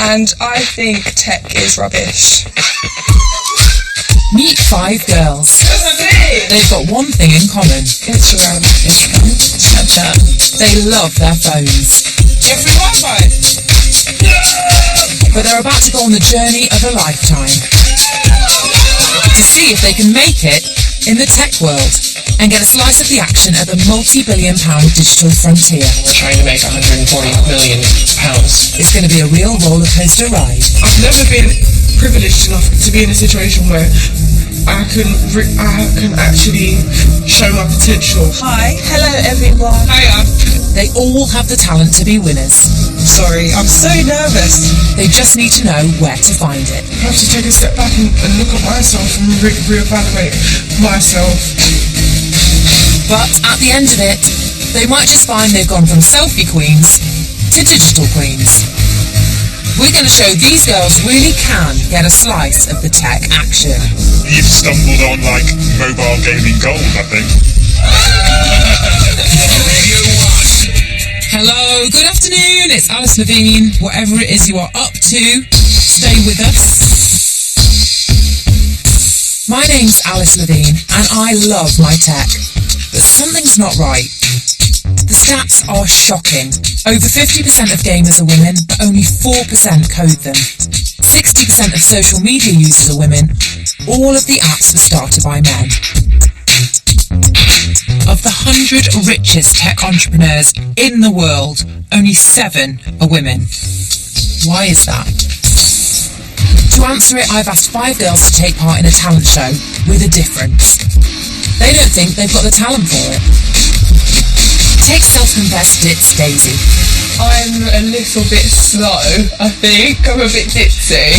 and I think tech is rubbish. Meet 5 girls. They've got one thing in common. Instagram, Snapchat. They love their phones. Every Wi-Fi. But they're about to go on the journey of a lifetime to see if they can make it in the tech world and get a slice of the action at the multi-billion-pound digital frontier. We're trying to make £140 million. It's going to be a real roller coaster ride. I've never been privileged enough to be in a situation where I can actually show my potential. Hi, hello everyone. Hiya. They all have the talent to be winners. Sorry, I'm so nervous. They just need to know where to find it. I have to take a step back and look at myself and reevaluate myself. But at the end of it, they might just find they've gone from selfie queens to digital queens. We're going to show these girls really can get a slice of the tech action. You've stumbled on, like, mobile gaming gold, I think. Hello, good afternoon, it's Alice Levine. Whatever it is you are up to, stay with us. My name's Alice Levine, and I love my tech. But something's not right. The stats are shocking. Over 50% of gamers are women, but only 4% code them. 60% of social media users are women. All of the apps were started by men. Of the 100 richest tech entrepreneurs in the world, only 7 are women. Why is that? To answer it, I've asked 5 girls to take part in a talent show with a difference. They don't think they've got the talent for it. Take self-confessed ditz Daisy. I'm a little bit slow, I think. I'm a bit ditzy.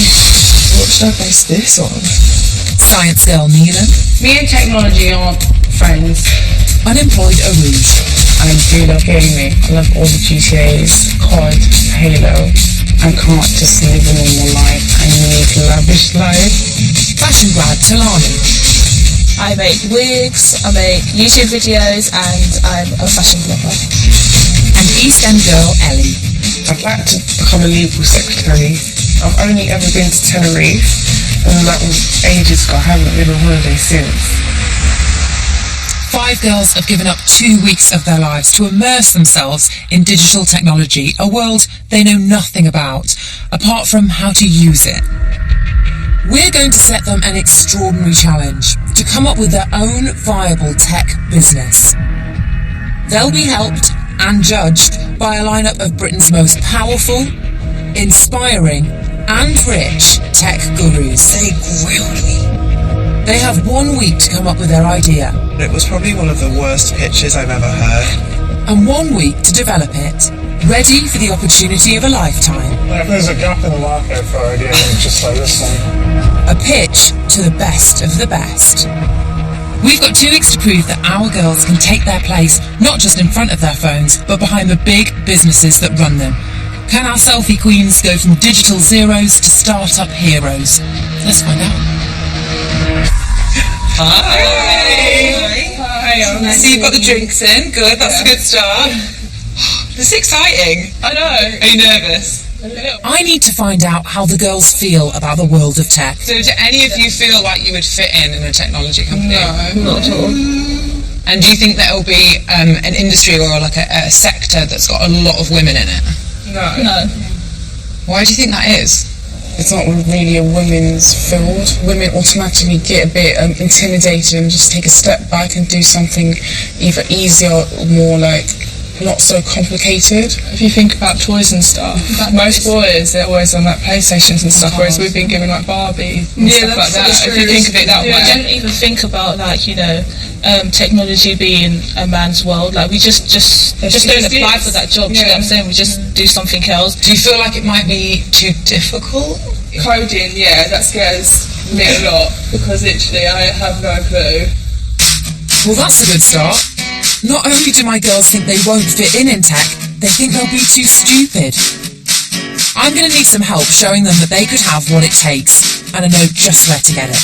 What should I base this on? Science girl Nina. Me and technology aren't friends. Unemployed Arouge. I do love gaming. I love all the GTAs, COD, Halo. I can't just live a normal life. I need lavish life. Fashion grad Talani. I make wigs, I make YouTube videos, and I'm a fashion blogger. And East End girl Ellie. I'd like to become a legal secretary. I've only ever been to Tenerife, and that was ages ago. I haven't been on holiday since. 5 girls have given up 2 weeks of their lives to immerse themselves in digital technology, a world they know nothing about, apart from how to use it. We're going to set them an extraordinary challenge to come up with their own viable tech business. They'll be helped and judged by a lineup of Britain's most powerful, inspiring and rich tech gurus. They grilled me. They have 1 week to come up with their idea. It was probably one of the worst pitches I've ever heard. And 1 week to develop it, ready for the opportunity of a lifetime. If there's a gap in the market for ideas, just like this one. A pitch to the best of the best. We've got 2 weeks to prove that our girls can take their place, not just in front of their phones, but behind the big businesses that run them. Can our selfie queens go from digital zeros to startup heroes? Let's find out. Hi! Hi, So you've got the drinks in, good, that's a good start. This is exciting. I know. Are you nervous? I need to find out how the girls feel about the world of tech. So do any of you feel like you would fit in a technology company? No, not at all. And do you think that it'll be an industry or like a sector that's got a lot of women in it? No. Why do you think that is? It's not really a women's field. Women automatically get a bit intimidated and just take a step back and do something either easier or more like not so complicated. If you think about toys and stuff, most boys, they're always on like PlayStations and stuff, whereas we've been given like Barbie and stuff like that. If you think of it that way. I don't even think about like, technology being a man's world. Like we just don't apply for that job. Do you know what I'm saying? We just do something else. Do you feel like it might be too difficult? Coding, yeah, that scares me a lot because literally I have no clue. Well, that's a good start. Not only do my girls think they won't fit in tech, they think they'll be too stupid. I'm going to need some help showing them that they could have what it takes, and I know just where to get it.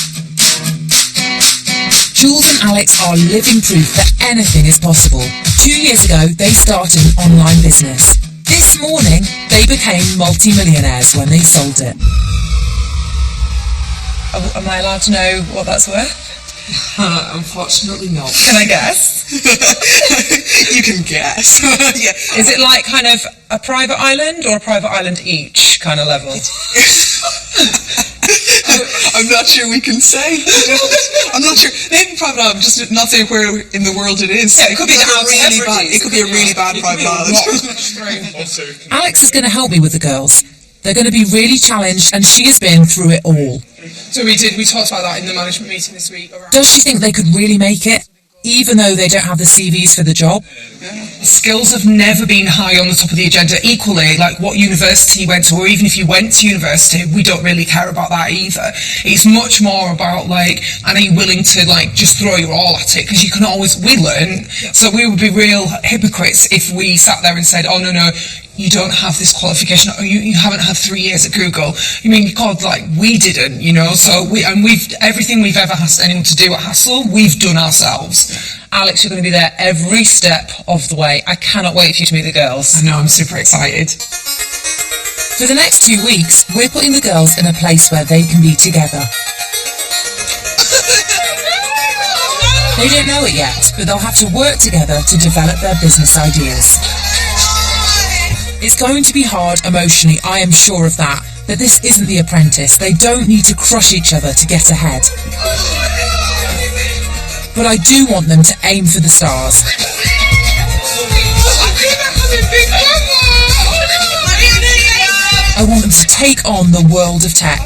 Jules and Alex are living proof that anything is possible. 2 years ago, they started an online business. This This morning, they became multi-millionaires when they sold it. Oh, am I allowed to know what that's worth? Unfortunately not. Can I guess? You can guess. Yeah. Is it like kind of a private island or a private island each kind of level? I'm not sure we can say. I'm not sure. Maybe private island, just not saying where in the world it is. Yeah, it could be the Alps really bad. Hebrides. It could be a really bad private island. Alex is going to help me with the girls. They're going to be really challenged, and she has been through it all. So we talked about that in the management meeting this week. Does she think they could really make it, even though they don't have the CVs for the job? Skills have never been high on the top of the agenda. Equally, like what university you went to, or even if you went to university, we don't really care about that either. It's much more about like, and are you willing to like just throw your all at it? Because you can always, we learn. So we would be real hypocrites if we sat there and said, oh no, you don't have this qualification, or you haven't had 3 years at Google. I mean, God, like, we didn't, you know, so everything we've ever asked anyone to do at Hassel, we've done ourselves. Alex, you're going to be there every step of the way. I cannot wait for you to meet the girls. I know, I'm super excited. For the next 2 weeks, we're putting the girls in a place where they can be together. They don't know it yet, but they'll have to work together to develop their business ideas. It's going to be hard emotionally, I am sure of that, but this isn't The Apprentice. They don't need to crush each other to get ahead. But I do want them to aim for the stars. I want them to take on the world of tech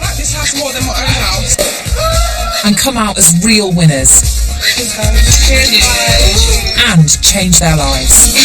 and come out as real winners and change their lives.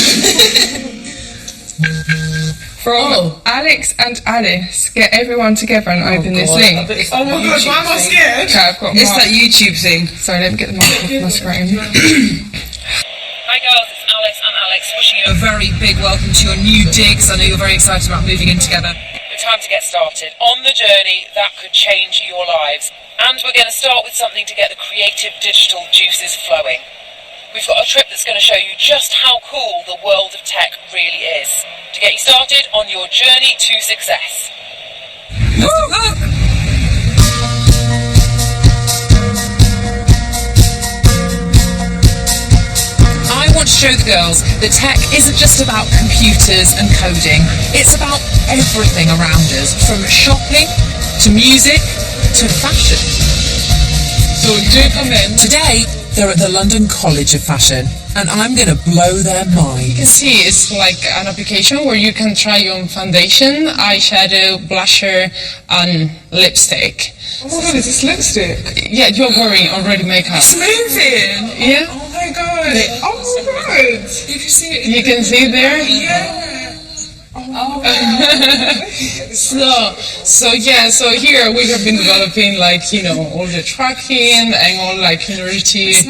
From Alex and Alice, get everyone together and open this link. Oh my gosh, why am I scared? Okay, I've got It's that YouTube thing. Sorry, let me get the mic off my screen. Hi girls, it's Alice and Alex wishing you a very big welcome to your new digs. I know you're very excited about moving in together. The time to get started on the journey that could change your lives. And we're going to start with something to get the creative digital juices flowing. We've got a trip that's going to show you just how cool the world of tech really is, to get you started on your journey to success. Best of luck! I want to show the girls that tech isn't just about computers and coding, it's about everything around us, from shopping to music to fashion. So do come in. Today, they're at the London College of Fashion, and I'm going to blow their You minds. can see it's like an application where you can try on foundation, eyeshadow, blusher, and lipstick. Oh my god, is this lipstick? Yeah, you're wearing already makeup. It's moving! Yeah, Oh my god! Oh my god! You can see it. you can see there. Yeah! So here we have been developing like, you know, all the tracking and all like in order Does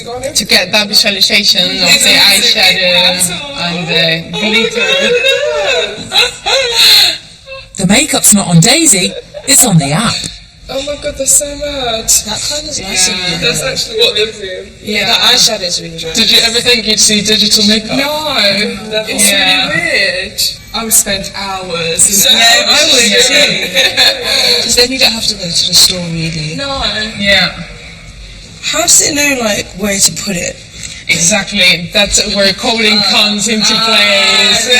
it go on there? to get that visualization of the eyeshadow and the glitter. The makeup's not on Daisy, it's on the app. Oh my god, they're so mad. That kind of nice of you. That's actually what they're doing. Yeah, that eyeshadow is really nice. Did you ever think you'd see digital makeup? No, it's really weird. I would spend hours. I would too. Because then you don't have to go to the store really. No. Yeah, How does it know like where to put it? exactly. That's where coding comes into place.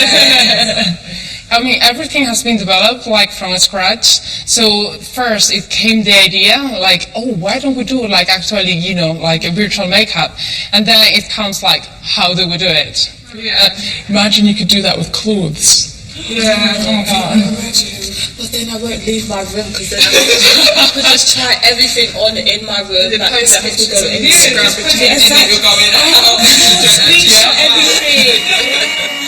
I mean, everything has been developed like from scratch. So first it came the idea like, oh, why don't we do like actually, you know, like a virtual makeup? And then it comes like, how do we do it? Imagine you could do that with clothes. Yeah. Oh my god. But then I won't leave my room because then I could just try everything on in my room. Like, post I have to go pictures in. of Instagram pretending you're going out. Screenshot everything.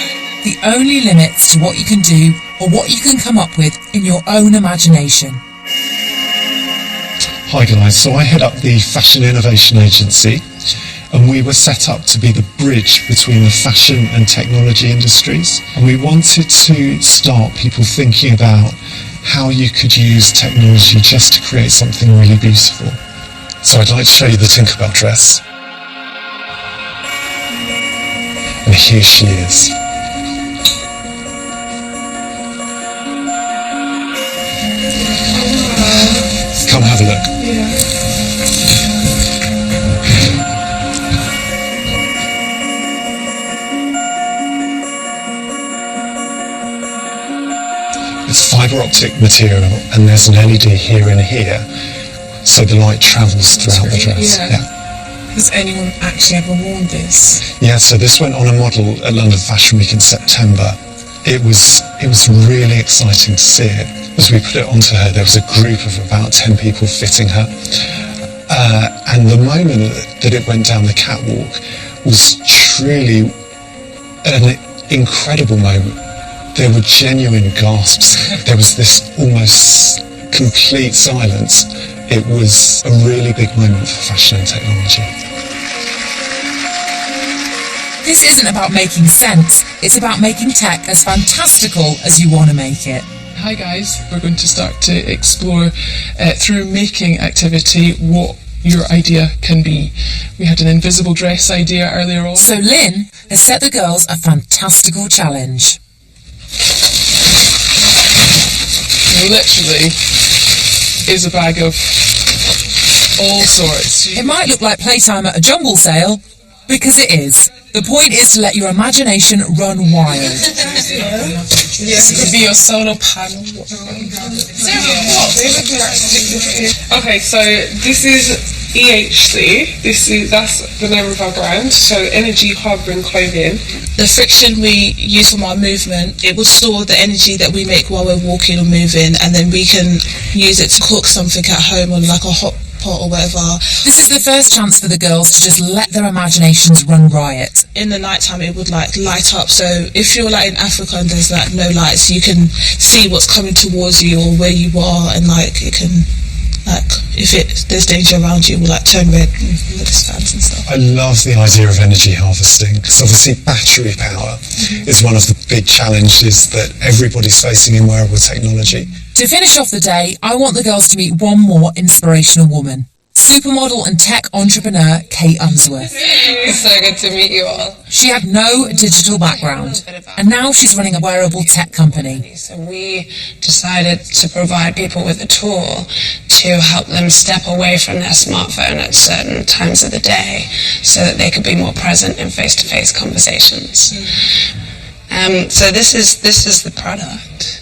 The only limits to what you can do or what you can come up with in your own imagination. Hi guys, so I head up the Fashion Innovation Agency, and we were set up to be the bridge between the fashion and technology industries, and we wanted to start people thinking about how you could use technology just to create something really beautiful. So I'd like to show you the Tinkerbell dress. And here she is. It's fibre optic material, and there's an LED here and here, so the light travels throughout the dress. Yeah. Has anyone actually ever worn this? Yeah, so this went on a model at London Fashion Week in September. It was really exciting to see it. As we put it onto her, there was a group of about 10 people fitting her. And the moment that it went down the catwalk was truly an incredible moment. There were genuine gasps. There was this almost complete silence. It was a really big moment for fashion and technology. This isn't about making sense, it's about making tech as fantastical as you want to make it. Hi guys, we're going to start to explore through making activity what your idea can be. We had an invisible dress idea earlier on. So Lynn has set the girls a fantastical challenge. Literally is a bag of all sorts. It might look like playtime at a jumble sale, because it is. The point is to let your imagination run wild. Yes, it could be your solar panel. Okay, so this is EHC. That's the name of our brand. So Energy Harboring Clothing. The friction we use from our movement, it will store the energy that we make while we're walking or moving, and then we can use it to cook something at home on like a hot pot or whatever. This is the first chance for the girls to just let their imaginations run riot. In the nighttime it would like light up, so if you're like in Africa and there's like no lights, you can see what's coming towards you or where you are, and like it can, like if there's danger around you, it will like turn red and look fans and stuff. I love the idea of energy harvesting, because obviously battery power is one of the big challenges that everybody's facing in wearable technology. To finish off the day, I want the girls to meet one more inspirational woman. Supermodel and tech entrepreneur Kate Unsworth. It's so good to meet you all. She had no digital background, and now she's running a wearable tech company. So we decided to provide people with a tool to help them step away from their smartphone at certain times of the day so that they could be more present in face-to-face conversations. So this is the product.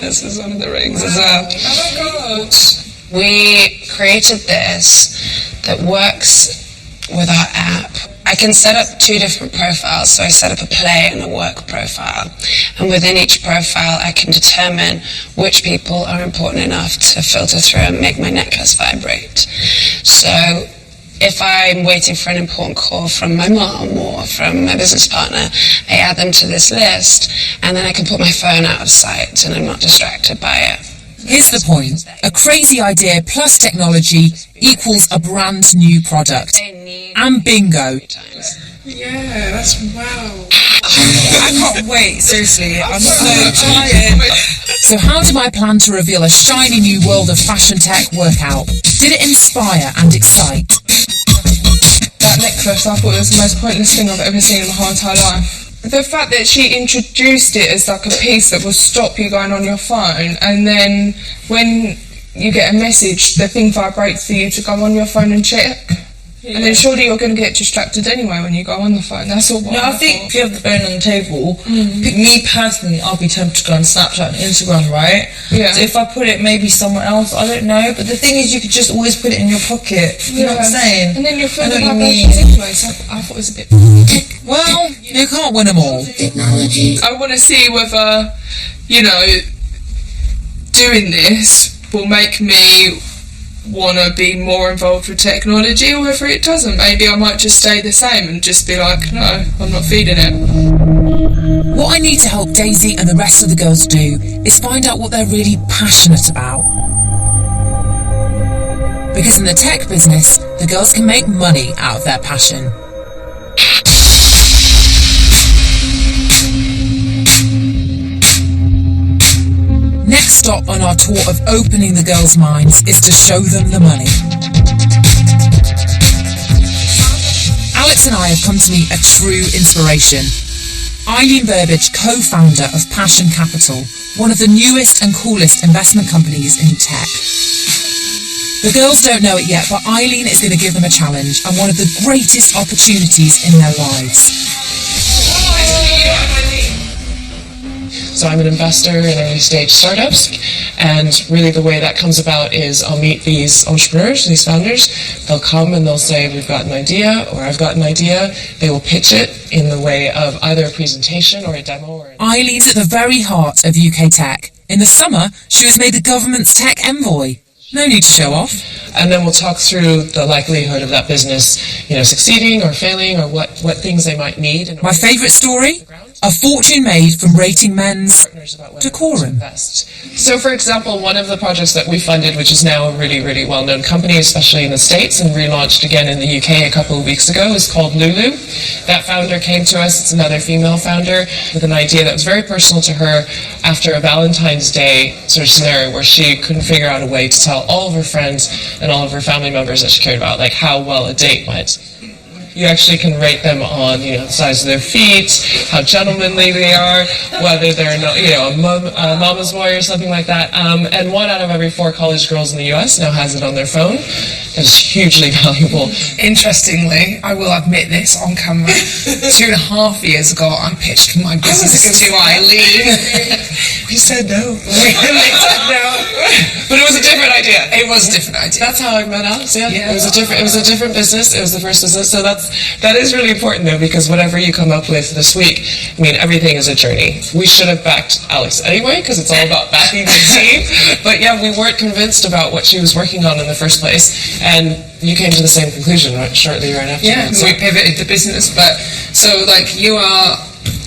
This is one of the rings as well. We created this that works with our app. I can set up 2 different profiles, so I set up a play and a work profile, and within each profile I can determine which people are important enough to filter through and make my necklace vibrate. So if I'm waiting for an important call from my mom or from my business partner, I add them to this list, and then I can put my phone out of sight and I'm not distracted by it. Here's the point. A crazy idea plus technology equals a brand new product. And bingo. Yeah, that's wow. I can't wait, seriously. I'm so tired. So how did my plan to reveal a shiny new world of fashion tech work out? Did it inspire and excite? That necklace, I thought it was the most pointless thing I've ever seen in my whole entire life. The fact that she introduced it as like a piece that will stop you going on your phone, and then when you get a message, the thing vibrates for you to go on your phone and check. And then surely you're going to get distracted anyway when you go on the phone. That's all. No, I think if you have the phone on the table, me personally, I'll be tempted to go on Snapchat and Instagram, right? Yeah. So if I put it maybe somewhere else, I don't know. But the thing is, you could just always put it in your pocket. You know what I'm saying? And then you're feeling I know what you vibrations mean. anyway. So I thought it was a bit. Well, you can't win them all. I want to see whether, doing this will make me want to be more involved with technology, or whether it doesn't. Maybe I might just stay the same and just be like, no, I'm not feeding it. What I need to help Daisy and the rest of the girls do is find out what they're really passionate about. Because in the tech business, the girls can make money out of their passion. Next stop on our tour of opening the girls' minds is to show them the money. Alex and I have come to meet a true inspiration. Eileen Burbidge, co-founder of Passion Capital, one of the newest and coolest investment companies in tech. The girls don't know it yet, but Eileen is going to give them a challenge and one of the greatest opportunities in their lives. So I'm an investor in early stage startups, and really the way that comes about is I'll meet these entrepreneurs, these founders. They'll come and they'll say, we've got an idea, or I've got an idea. They will pitch it in the way of either a presentation or a demo. Eileen's at the very heart of UK tech. In the summer, she was made the government's tech envoy. No need to show off. And then we'll talk through the likelihood of that business, succeeding or failing, or what things they might need. My favourite story? A fortune made from rating men's decorum. So, for example, one of the projects that we funded, which is now a really, really well-known company, especially in the States, and relaunched again in the UK a couple of weeks ago, is called Lulu. That founder came to us, it's another female founder, with an idea that was very personal to her after a Valentine's Day sort of scenario where she couldn't figure out a way to tell all of her friends and all of her family members that she cared about, like how well a date went. You actually can rate them on, the size of their feet, how gentlemanly they are, whether they're not, a mama's boy or something like that. And 1 out of every 4 college girls in the US now has it on their phone. It's hugely valuable. Interestingly, I will admit this on camera, 2.5 years ago I pitched my business to Eileen. We said no. They said no. But it was a different idea. It was a different idea. That's how I met Alex, yeah. It was a different business. It was the first business. So that is really important though, because whatever you come up with this week, everything is a journey. We should have backed Alex anyway, because it's all about backing the team. But yeah, we weren't convinced about what she was working on in the first place. And you came to the same conclusion shortly right after. Yeah, so we pivoted the business. But so you are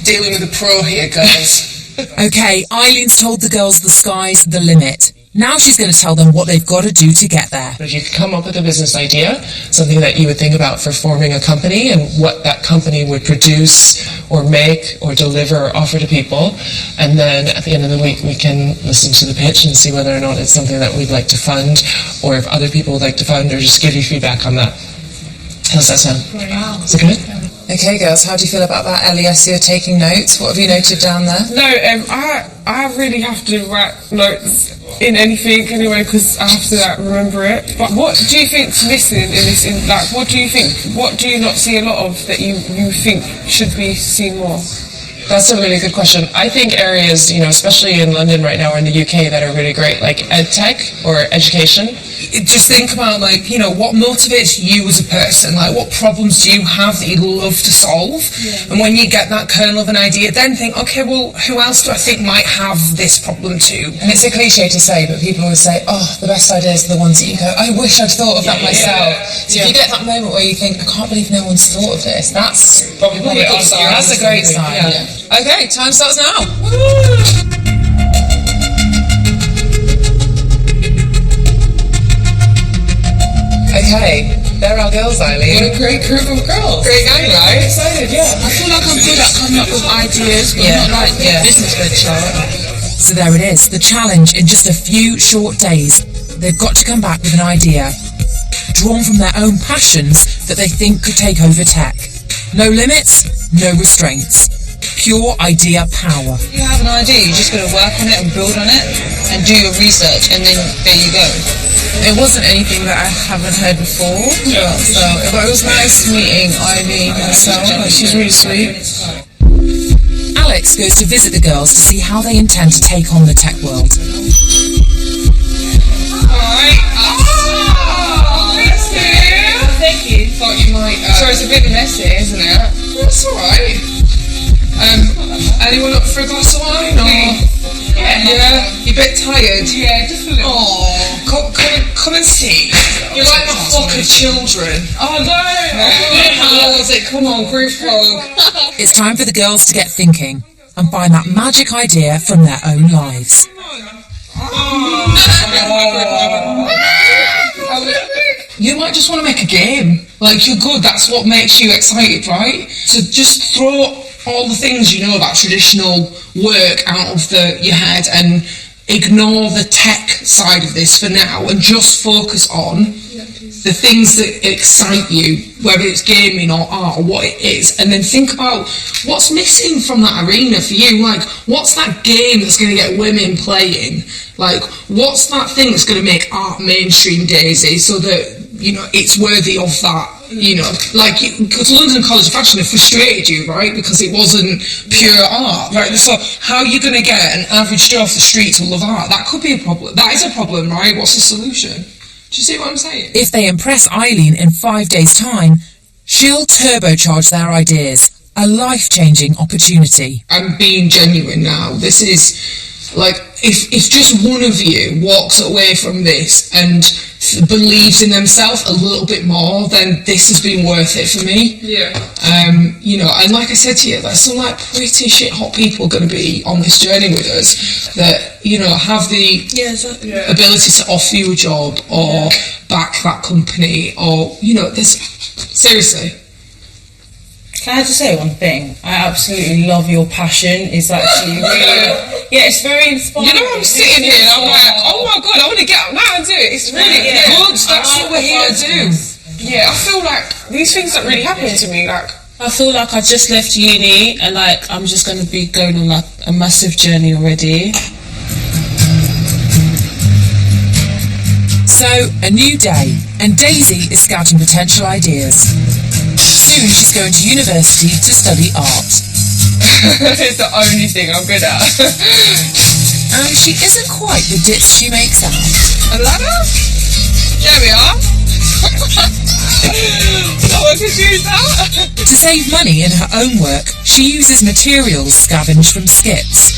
dealing with a pro here, girls. Okay, Eileen's told the girls the sky's the limit. Now she's going to tell them what they've got to do to get there. If you could come up with a business idea, something that you would think about for forming a company and what that company would produce or make or deliver or offer to people, and then at the end of the week we can listen to the pitch and see whether or not it's something that we'd like to fund, or if other people would like to fund, or just give you feedback on that. How does that sound? Wow. Is it good? Okay, girls, how do you feel about that? Elias, you're taking notes. What have you noted down there? No, I really have to write notes in anything anyway, because I have to remember it. But what do you think's missing in this? What do you think? What do you not see a lot of that you think should be seen more? That's a really good question. I think areas, especially in London right now or in the UK, that are really great, like EdTech or education. Just think about what motivates you as a person, what problems do you have that you'd love to solve, and when you get that kernel of an idea, then think, okay, well, who else do I think might have this problem too? And it's a cliche to say, but people always say, the best ideas are the ones that you go, I wish I'd thought of that myself. So if you get that moment where you think, I can't believe no one's thought of this, that's probably a good sign. That's a great sign. Yeah. Okay, time starts now. Woo! Okay, there are girls, Eileen. What a great group of girls. Great gang, right? I'm excited, yeah. I feel like I'm good at coming up with ideas, but not like business venture. So there it is, the challenge in just a few short days. They've got to come back with an idea, drawn from their own passions that they think could take over tech. No limits, no restraints. Pure idea power. You have an idea, you just got to work on it and build on it and do your research, and then there you go. It wasn't anything that I haven't heard before, but it was nice meeting Ivy herself. She's really sweet. Alex goes to visit the girls to see how they intend to take on the tech world. Alright. Thank you. Thought you might. So it's a bit messy, isn't it? That's alright. Anyone up for a glass of wine? Yeah. You a bit tired? Yeah, just a little. Oh, come and see. You're like my flock of children. Oh no! How was it? Come on, group hug. It's time for the girls to get thinking and find that magic idea from their own lives. You might just want to make a game. You're good, that's what makes you excited, right? So just throw all the things you know about traditional work out of your head and ignore the tech side of this for now and just focus on the things that excite you, whether it's gaming or art or what it is, and then think about what's missing from that arena for you. Like, what's that game that's going to get women playing? Like, what's that thing that's going to make art mainstream, Daisy, so that, you know, it's worthy of that? You know, like, because London College of Fashion have frustrated you, right? Because it wasn't pure art, right? So how are you going to get an average Joe off the street to love art? That could be a problem. That is a problem, right? What's the solution? Do you see what I'm saying? If they impress Eileen in 5 days' time, she'll turbocharge their ideas. A life-changing opportunity. I'm being genuine now. This is, like, if just one of you walks away from this and believes in themselves a little bit more, then this has been worth it for me. Yeah. You know, and like I said to you, there's some like pretty shit hot people going to be on this journey with us that, you know, have the ability to offer you a job or back that company, or, you know, there's seriously. Can I just say one thing? I absolutely love your passion. It's actually really, it's very inspiring. You know, I'm sitting here and I'm like, oh my God, I want to get up now and do it. It's really good. That's what we're here to do. Yeah, I feel like these things don't really happen to me. Like, I feel like I just left uni and like I'm just going to be going on like a massive journey already. So, a new day, and Daisy is scouting potential ideas. Soon she's going to university to study art. It's the only thing I'm good at. And she isn't quite the ditz she makes out. A ladder? There we are. Someone could use that. To save money in her own work, she uses materials scavenged from skips.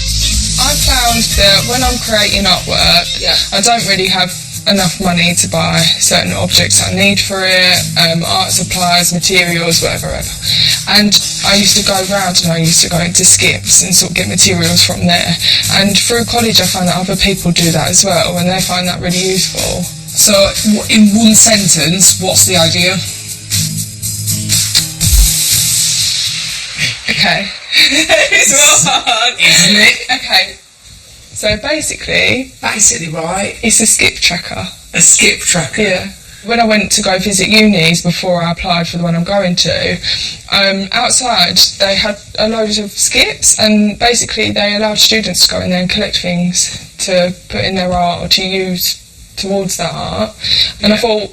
I found that when I'm creating artwork, I don't really have enough money to buy certain objects I need for it, art supplies, materials, whatever. And I used to go around and I used to go into skips and sort of get materials from there. And through college I found that other people do that as well, and they find that really useful. So, in one sentence, what's the idea? Okay. It's real hard. Isn't it? Okay. So basically, right, it's a skip tracker. A skip tracker? Yeah. When I went to go visit unis before I applied for the one I'm going to, outside they had a load of skips, and basically they allowed students to go in there and collect things to put in their art or to use towards that art. And I thought,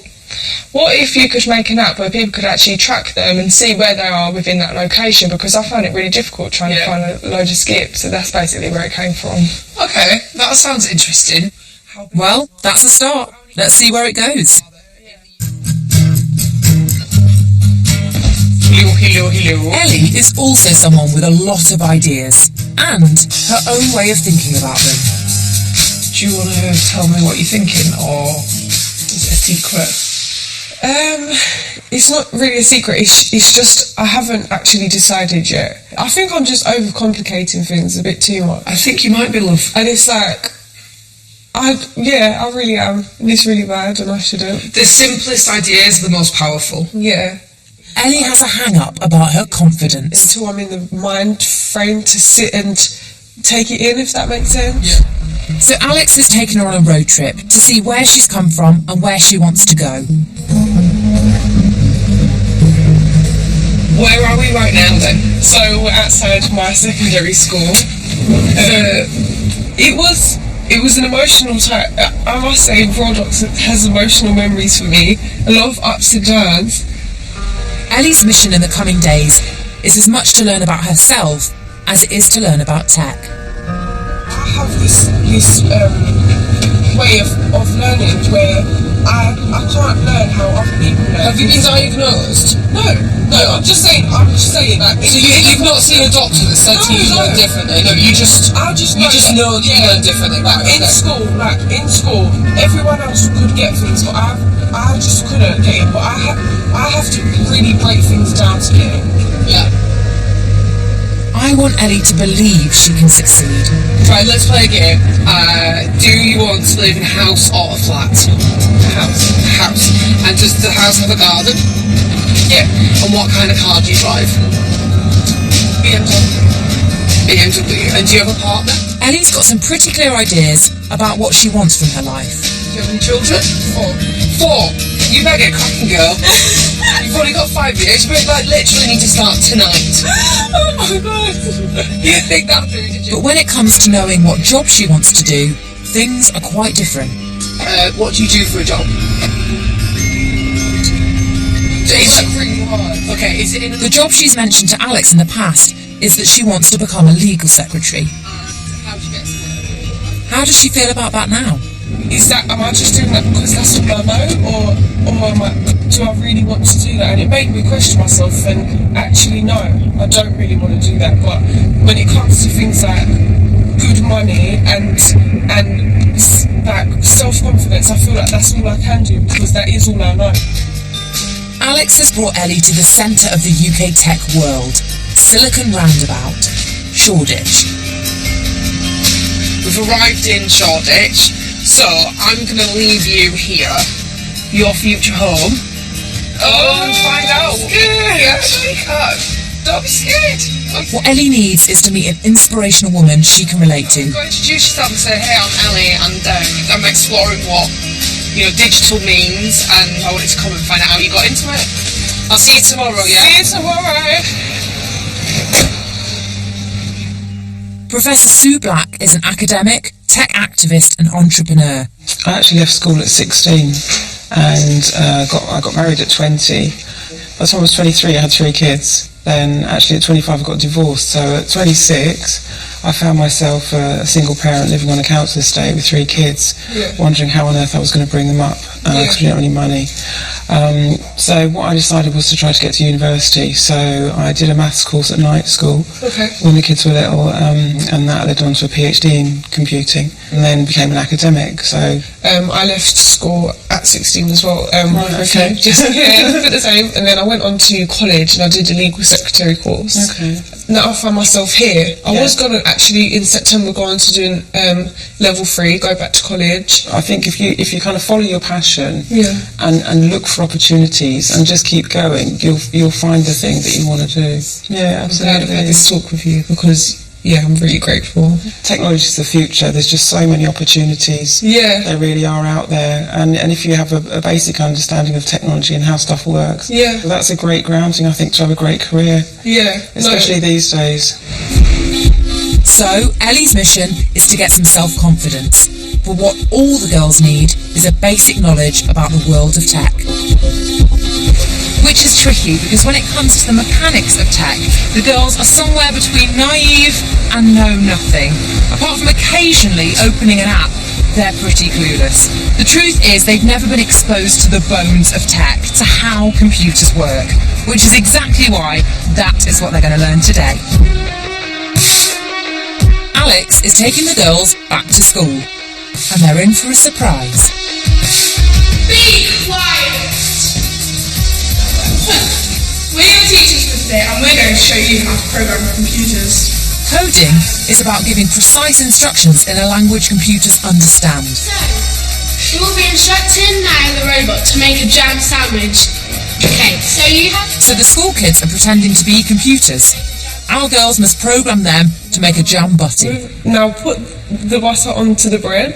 what if you could make an app where people could actually track them and see where they are within that location? Because I found it really difficult trying to find a load of skips, so that's basically where it came from. Okay, that sounds interesting. Well, that's a start. Let's see where it goes. Hello. Ellie is also someone with a lot of ideas and her own way of thinking about them. Do you want to tell me what you're thinking, or is it a secret? It's not really a secret. It's just I haven't actually decided yet. I think I'm just overcomplicating things a bit too much. I think you might be, love. And it's like, I really am. And it's really bad, and I shouldn't. The simplest ideas are the most powerful. Yeah. Ellie has a hang-up about her confidence. Until I'm in the mind frame to sit and take it in, if that makes sense. Yeah. So Alex has taken her on a road trip to see where she's come from and where she wants to go. Where are we right now then? So we're outside my secondary school. It was an emotional time. I must say, Broadox has emotional memories for me. A lot of ups and downs. Ellie's mission in the coming days is as much to learn about herself as it is to learn about tech. I have this way of learning where I can't learn how other people learn. Have you been diagnosed? No, I'm just saying that. So you've not seen a doctor that said to you learn differently? No, you just know that you learn differently. In school, everyone else could get things, but I just couldn't get it. But I have to really break things down to get it. Yeah. I want Ellie to believe she can succeed. Right, let's play a game. Do you want to live in a house or a flat? House. And does the house have a garden? Yeah. And what kind of car do you drive? BMW. BMW. And do you have a partner? Ellie's got some pretty clear ideas about what she wants from her life. Do you have any children? 4. You better get cracking, girl. You've only got 5 years, but literally need to start tonight. Oh my god. You didn't think that through, did you? But when it comes to knowing what job she wants to do, things are quite different. What do you do for a job? It's really hard. Okay, is it in The job she's mentioned to Alex in the past is that she wants to become a legal secretary. How do you get somewhere? How does she feel about that now? Am I just doing that because that's all I know, or do I really want to do that? And it made me question myself, and actually no, I don't really want to do that. But when it comes to things like good money and like self-confidence, I feel like that's all I can do because that is all I know. Alex has brought Ellie to the centre of the UK tech world, Silicon Roundabout, Shoreditch. We've arrived in Shoreditch, so I'm going to leave you here, your future home. And find out. Don't be scared. What Ellie needs is to meet an inspirational woman she can relate to. Go introduce yourself and say, hey, I'm Ellie, and I'm exploring what digital means, and I wanted to come and find out how you got into it. I'll see you tomorrow, yeah? See you tomorrow. Professor Sue Black is an academic, tech activist and entrepreneur. I actually left school at 16 and I got married at 20. By the time I was 23 I had 3 kids. Then actually at 25 I got divorced. So at 26 I found myself a single parent living on a council estate with 3 kids, wondering how on earth I was going to bring them up because we didn't have any money. So what I decided was to try to get to university. So I did a maths course at night school when the kids were little, and that led on to a PhD in computing, and then became an academic. So I left school at 16 as well. Just the same. And then I went on to college and I did a legal secretary course. Now I find myself here. I was going to actually in September go on to do level 3, go back to college. I think if you kind of follow your passion and look for opportunities and just keep going, you'll find the thing that you want to do. Yeah, absolutely. I'm glad I've had this talk with you because I'm really grateful. Technology is the future. There's just so many opportunities. They really are out there. And if you have a basic understanding of technology and how stuff works, that's a great grounding, I think, to have a great career. Especially these days. So, Ellie's mission is to get some self-confidence. But what all the girls need is a basic knowledge about the world of tech. Which is tricky because when it comes to the mechanics of tech, the girls are somewhere between naive and know nothing. Apart from occasionally opening an app, they're pretty clueless. The truth is they've never been exposed to the bones of tech, to how computers work, which is exactly why that is what they're going to learn today. Alex is taking the girls back to school, and they're in for a surprise. Be quiet! We're your teachers for today, and we're going to show you how to program computers. Coding is about giving precise instructions in a language computers understand. So, you will be instructing Naya the robot to make a jam sandwich. Okay, so you have... So the school kids are pretending to be computers. Our girls must program them to make a jam butty. Now put the butter onto the bread.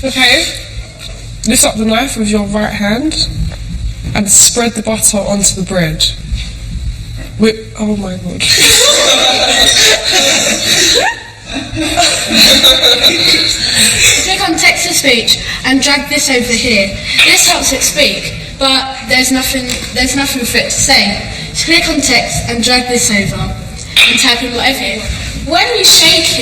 Okay. Lift up the knife with your right hand and spread the butter onto the bread. Oh my god. Click on text to speech and drag this over here. This helps it speak, but there's nothing for it to say. So click on text and drag this over and type in whatever. When you shake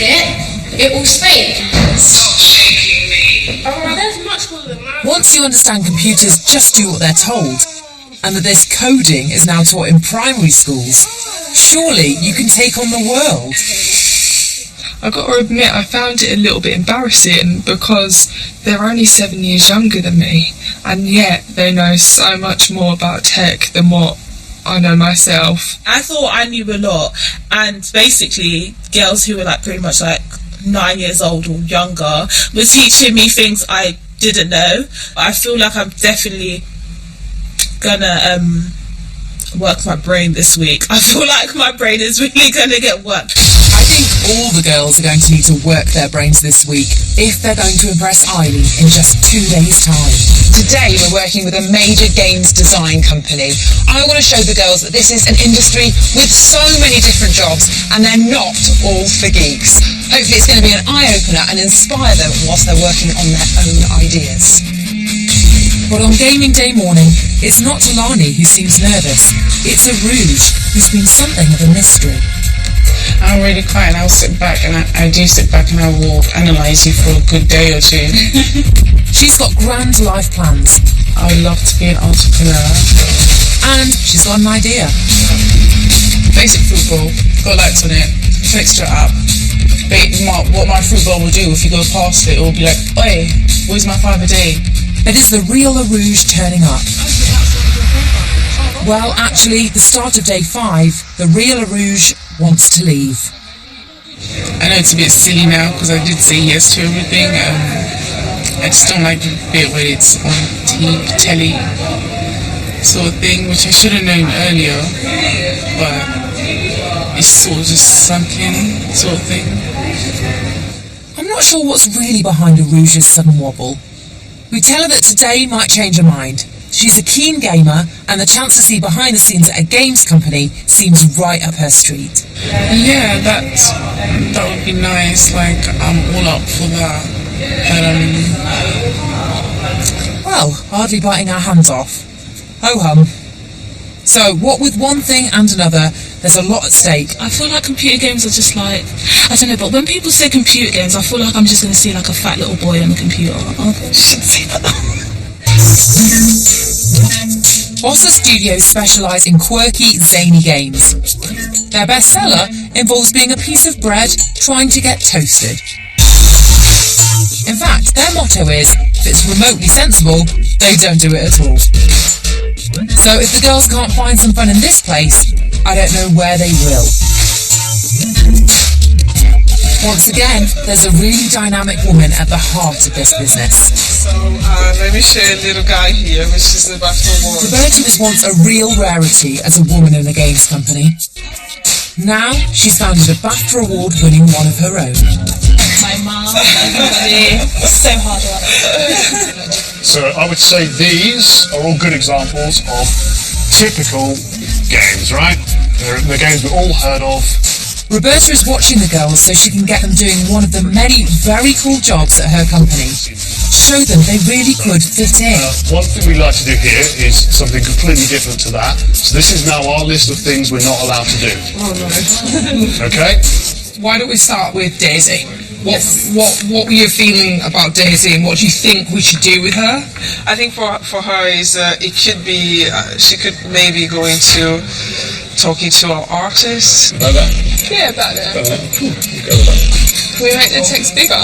it will speak. Stop shaking me. Oh, there's much more than that. Once you understand computers just do what they're told, and that this coding is now taught in primary schools, surely you can take on the world. I've got to admit, I found it a little bit embarrassing because they're only 7 years younger than me, and yet they know so much more about tech than what I know myself. I thought I knew a lot, and basically girls who were like pretty much like 9 years old or younger were teaching me things I didn't know. I feel like I'm definitely gonna work my brain this week. I feel like my brain is really going to get worked. I think all the girls are going to need to work their brains this week if they're going to impress Eileen in just 2 days' time. Today we're working with a major games design company. I want to show the girls that this is an industry with so many different jobs and they're not all for geeks. Hopefully it's going to be an eye-opener and inspire them whilst they're working on their own ideas. But on gaming day morning, it's not Talani who seems nervous. It's Arouge, who's been something of a mystery. I'm really quiet and I'll sit back and I do sit back and I will analyse you for a good day or two. She's got grand life plans. I would love to be an entrepreneur. And she's got an idea. Basic football, got lights on it, fixed it up. What my football will do, if you go past it will be like, oi, where's my £5 a day? But is the real Arouge turning up? Well, actually, the start of day 5, the real Arouge wants to leave. I know it's a bit silly now because I did say yes to everything. I just don't like the bit where it's on telly sort of thing, which I should have known earlier, but it's sort of just sunk in sort of thing. I'm not sure what's really behind Arouge's sudden wobble. We tell her that today might change her mind. She's a keen gamer, and the chance to see behind the scenes at a games company seems right up her street. Yeah, that would be nice. Like, I'm all up for that. Well, hardly biting our hands off. Ho hum. So, what with one thing and another, there's a lot at stake. I feel like computer games are just like, I don't know, but when people say computer games, I feel like I'm just going to see like a fat little boy on the computer. I shouldn't say that. Bossa Studios specialise in quirky, zany games. Their bestseller involves being a piece of bread trying to get toasted. In fact, their motto is, if it's remotely sensible, they don't do it at all. So if the girls can't find some fun in this place, I don't know where they will. Once again, there's a really dynamic woman at the heart of this business. So let me show you a little guy here, which is the BAFTA Award. Roberta was once a real rarity as a woman in a games company. Now she's founded a BAFTA Award-winning one of her own. My mum, everybody, so hard work. So I would say these are all good examples of typical games, right? They're games we've all heard of. Roberta is watching the girls so she can get them doing one of the many very cool jobs at her company. Show them they really could fit in. One thing we like to do here is something completely different to that. So this is now our list of things we're not allowed to do. Oh no. Okay? Why don't we start with Daisy? What were you feeling about Daisy, and what do you think we should do with her? I think for her is it could be she could maybe go into talking to our artists. Like that? Yeah, about that. Cool. Go with that. Can we make the text bigger?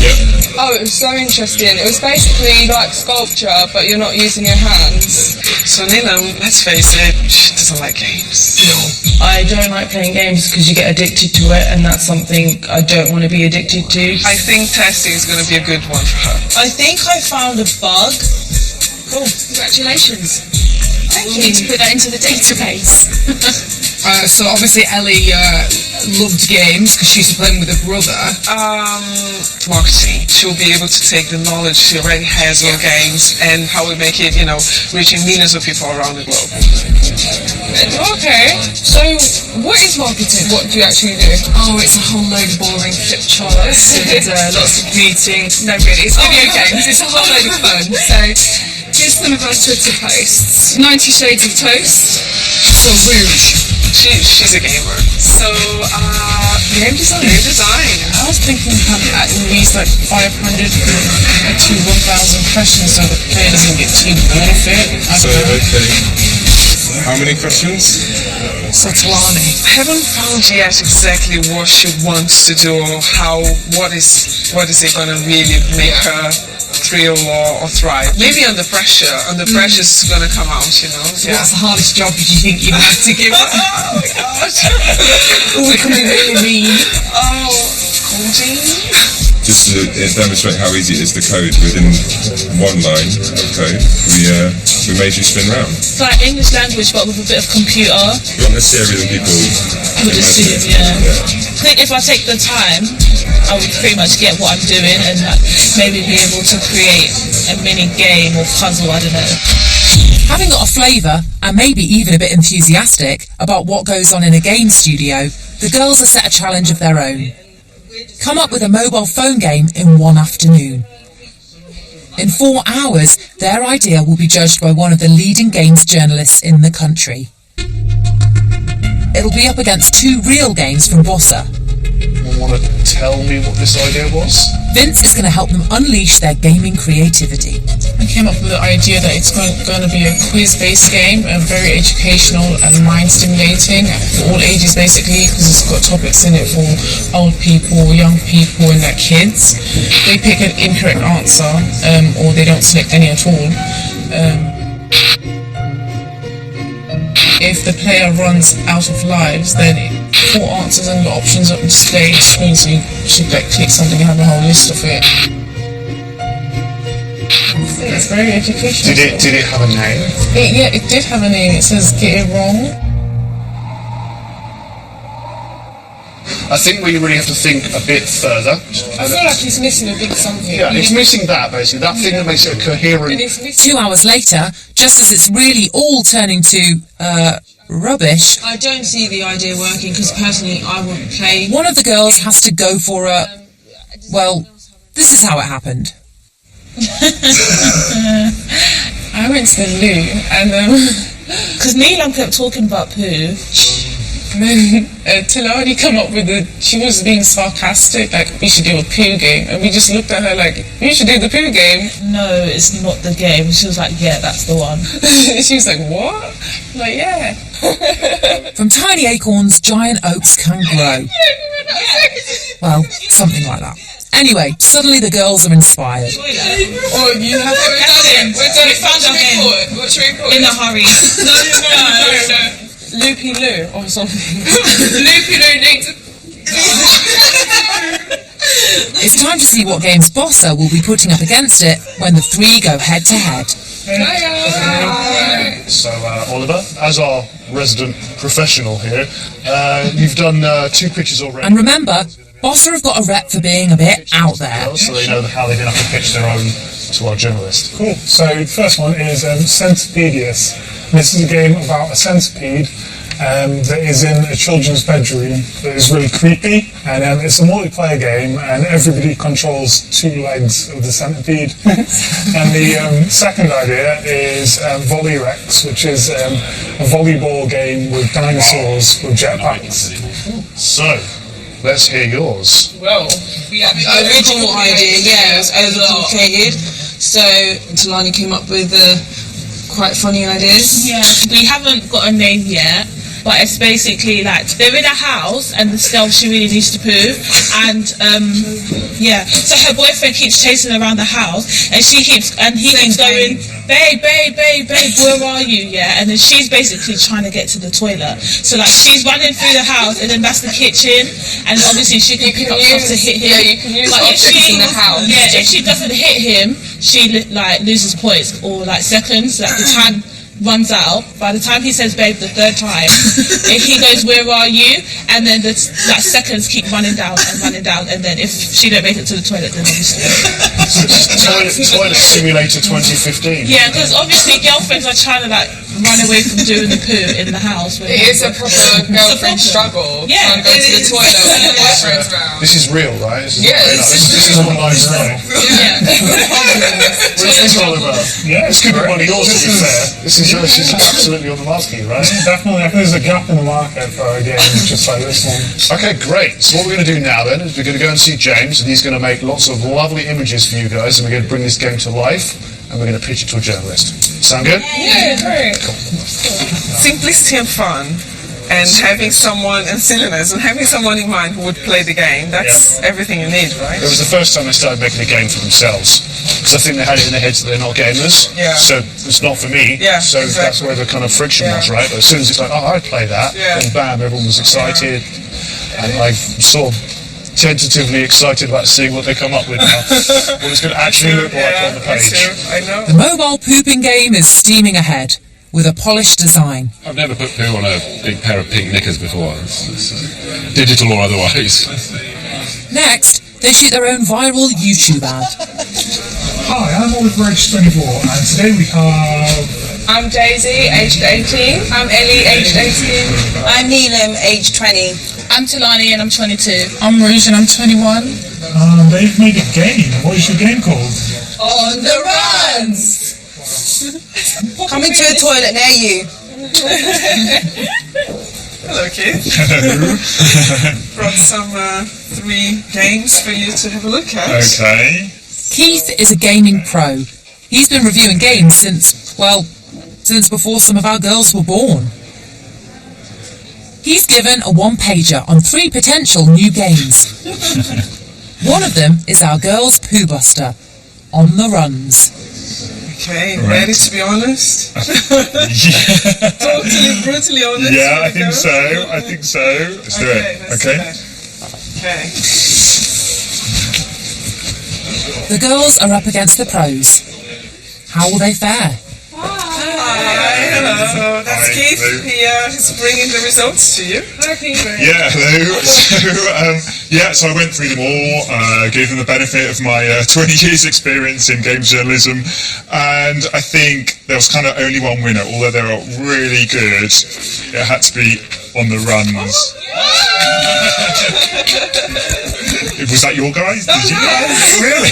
Yep. Oh, it was so interesting. It was basically like sculpture, but you're not using your hands. So Nilam, let's face it, she doesn't like games. No. I don't like playing games because you get addicted to it, and that's something I don't want to be addicted to. I think testing is going to be a good one for her. I think I found a bug. Cool, congratulations. Thank We'll need to put that into the database. So obviously Ellie loved games because she used to play them with her brother. Marketing. She'll be able to take the knowledge she already has on games and how we make it, reaching millions of people around the globe. Okay, so what is marketing? What do you actually do? Oh, it's a whole load of boring flip charts and lots of meetings. No, really, it's video games. It's a whole load of fun. So here's some of our Twitter posts. 90 Shades of Toast. So Rouge. She's a gamer. So Game design. I was thinking at least like 500 to 1,000 questions so the player doesn't get too bored of it. How many questions? So Talani, I haven't found yet exactly what she wants to do or what is it going to really make her thrill or thrive. Maybe under pressure. Under pressure is going to come out, So what's the hardest job do you think you'd have to give her? Oh my gosh. We're going to be really mean. Oh, coding? Do just to demonstrate how easy it is to code within one line of code, we made you spin round. It's like English language, but with a bit of computer. Not less scary than people would assume, I think if I take the time, I would pretty much get what I'm doing and like, maybe be able to create a mini game or puzzle, I don't know. Having got a flavour, and maybe even a bit enthusiastic, about what goes on in a game studio, the girls are set a challenge of their own. Come up with a mobile phone game in one afternoon. In 4 hours, their idea will be judged by one of the leading games journalists in the country. It'll be up against 2 real games from Bossa. Want to tell me what this idea was? Vince is going to help them unleash their gaming creativity. I came up with the idea that it's going to be a quiz-based game, very educational and mind-stimulating for all ages basically, because it's got topics in it for old people, young people and their kids. They pick an incorrect answer or they don't select any at all. If the player runs out of lives, then 4 answers and the options are displayed on the screen, so you should click something and have a whole list of it. It's very educational. Did it have a name? It did have a name. It says Get It Wrong. I think we really have to think a bit further. I feel like he's missing a big something. Yeah, it's missing that basically. That thing that makes it a coherent. 2 hours later, just as it's really all turning to rubbish, I don't see the idea working because personally I wouldn't play. one of the girls has to go for a... Well, this is how it happened. I went to the loo and because Neelam kept talking about poo. And then Tilani come up with she was being sarcastic, like we should do a poo game, and we just looked at her like, you should do the poo game. No, it's not the game. She was like, yeah, that's the one. She was like, what? I'm like, yeah. From tiny acorns, giant oaks can grow. Well, something like that. Anyway, suddenly the girls are inspired. Oh, you have to We found our game. What should we call it? In a hurry. No. Loopy Loo or something. Loopy Loo needs It's time to see what games Bossa will be putting up against it when the 3 go head to head. So, Oliver, as our resident professional here, you've done 2 pitches already. And remember, Bossa have got a rep for being a bit out there. So they know how they didn't have to pitch their own to our journalist. Cool. So the first one is Centipedius. This is a game about a centipede that is in a children's bedroom that is really creepy, and it's a multiplayer game and everybody controls 2 legs of the centipede. And the second idea is Volleyrex, which is a volleyball game with dinosaurs with jetpacks. So, let's hear yours. Well, the original idea, was overcomplicated, so Talani came up with quite funny ideas. Yeah, we haven't got a name yet, but it's basically like they're in a house and this girl, she really needs to poo, and so her boyfriend keeps chasing her around the house and he keeps going, babe, where are you? Yeah, and then she's basically trying to get to the toilet, so like she's running through the house and then that's the kitchen, and obviously she can pick up stuff to hit him. Yeah, you can use objects in the house. Yeah, if she doesn't hit him, she like loses points or like seconds, like the time runs out. By the time he says babe the 3rd time, he goes, where are you? And then the seconds keep running down, and then if she don't make it to the toilet, then obviously Toilet Simulator 2015. yeah, because obviously girlfriends are trying to like run away from doing the poo in the house. It is a proper girlfriend struggle. Yeah, trying to go to the toilet when the boyfriend's around. This is real, right? This is Yes. This is what I'm saying. What is this all about? Yeah, This could be one of yours, to be fair. This is absolutely on the market, right? Definitely, I think there's a gap in the market for a game just like this one. Okay, great. So what we're going to do now then is we're going to go and see James, and he's going to make lots of lovely images for you guys, and we're going to bring this game to life, and we're going to pitch it to a journalist. Sound good? Yeah, great. Simplicity and fun, and having someone, and silliness, and having someone in mind who would play the game, that's everything you need, right? It was the first time they started making a game for themselves, because I think they had it in their heads that they're not gamers, so it's not for me, so that's where the kind of friction was, right? But as soon as it's like, oh, I'd play that, then bam, everyone was excited, and I saw tentatively excited about seeing what they come up with now. What it's going to actually look like on the page. I know. The mobile pooping game is steaming ahead with a polished design. I've never put poo on a big pair of pink knickers before. It's digital or otherwise. Next, they shoot their own viral YouTube ad. Hi, I'm Oliver, aged 24, and today we have... I'm Daisy, aged 18. I'm Ellie, aged 18. I'm Neelam, aged 20. I'm Talani and I'm 22. I'm Rouge and I'm 21. They've made a game. What is your game called? On the runs! Coming to a toilet near you. Hello, kids. Hello. Brought some 3 games for you to have a look at. Okay. Keith is a gaming pro. He's been reviewing games since before some of our girls were born. He's given a one-pager on 3 potential new games. One of them is our girls' Poo Buster, On the Runs. Okay, ready to be honest? Totally, brutally honest. Yeah, I think so. Let's do it. Okay. The girls are up against the pros. How will they fare? Hi, hello. That's Keith. He's bringing the results to you. Hi, Keith. Yeah, hello. So I went through them all, gave them the benefit of my 20 years experience in games journalism, and I think there was kind of only one winner, although they were really good. It had to be On the Runs. Was that your guys? Did you? Really?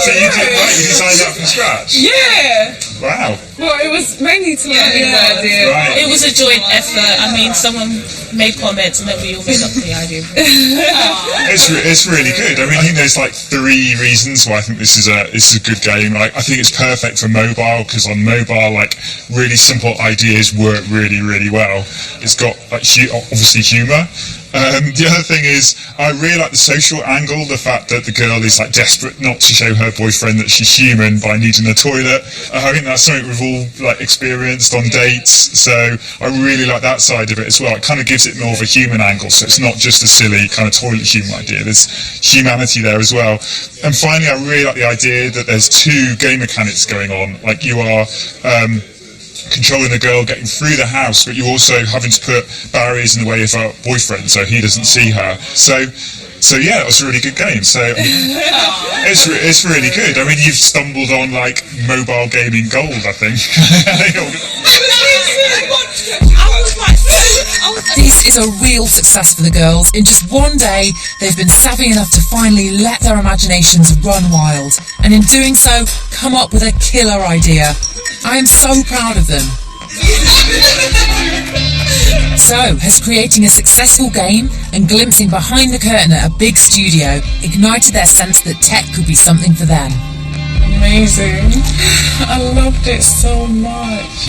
So you did right? You designed that from scratch? Yeah. Wow. Well, it was mainly to learn the idea. Right. It was a joint effort. I mean, someone made comments and then we all made up the idea. It's really good. I mean, I think there's like 3 reasons why I think this is a good game. Like, I think it's perfect for mobile because on mobile, like, really simple ideas work really, really well. It's got like obviously humour. The other thing is, I really like the social angle, the fact that the girl is like desperate not to show her boyfriend that she's human by needing a toilet. I think that's something we've all like experienced on dates, so I really like that side of it as well. It kind of gives it more of a human angle, so it's not just a silly kind of toilet humour idea. There's humanity there as well. And finally, I really like the idea that there's 2 game mechanics going on. Like you are controlling the girl getting through the house, but you're also having to put barriers in the way of her boyfriend so he doesn't see her. So yeah, it was a really good game. So it's really good. I mean, you've stumbled on like mobile gaming gold, I think. This is a real success for the girls. In just one day, they've been savvy enough to finally let their imaginations run wild, and in doing so, come up with a killer idea. I am so proud of them. So, has creating a successful game and glimpsing behind the curtain at a big studio ignited their sense that tech could be something for them? Amazing. I loved it so much.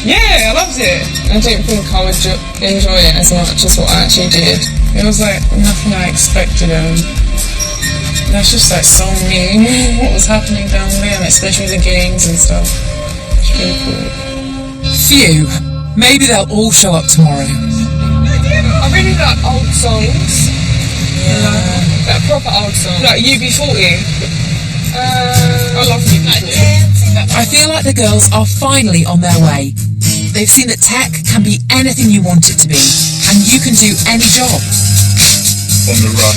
Yeah, I loved it. I don't think I would enjoy it as much as what I actually did. It was like nothing I expected, and that's just like so mean what was happening down there, and especially the games and stuff. It's really cool. Phew. Maybe they'll all show up tomorrow. I really like old songs. Yeah. Like proper old songs. Like UB40. I love UB40. I feel like the girls are finally on their way. They've seen that tech can be anything you want it to be, and you can do any job. On the run.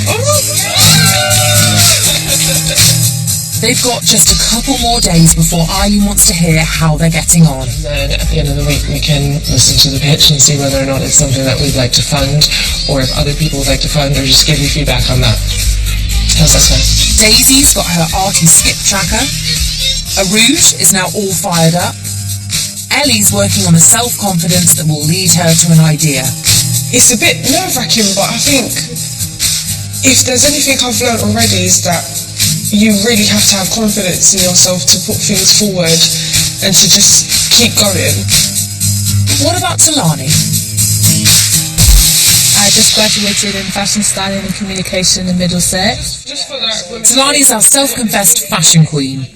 They've got just a couple more days before Eileen wants to hear how they're getting on. And then at the end of the week we can listen to the pitch and see whether or not it's something that we'd like to fund, or if other people would like to fund, or just give you feedback on that. How's that sound? Daisy's got her arty skip tracker. Rouge is now all fired up. Ellie's working on the self-confidence that will lead her to an idea. It's a bit nerve-wracking, but I think if there's anything I've learned already is that you really have to have confidence in yourself to put things forward and to just keep going. What about Talani? I just graduated in fashion styling and communication in Middlesex. Talani's our self-confessed fashion queen.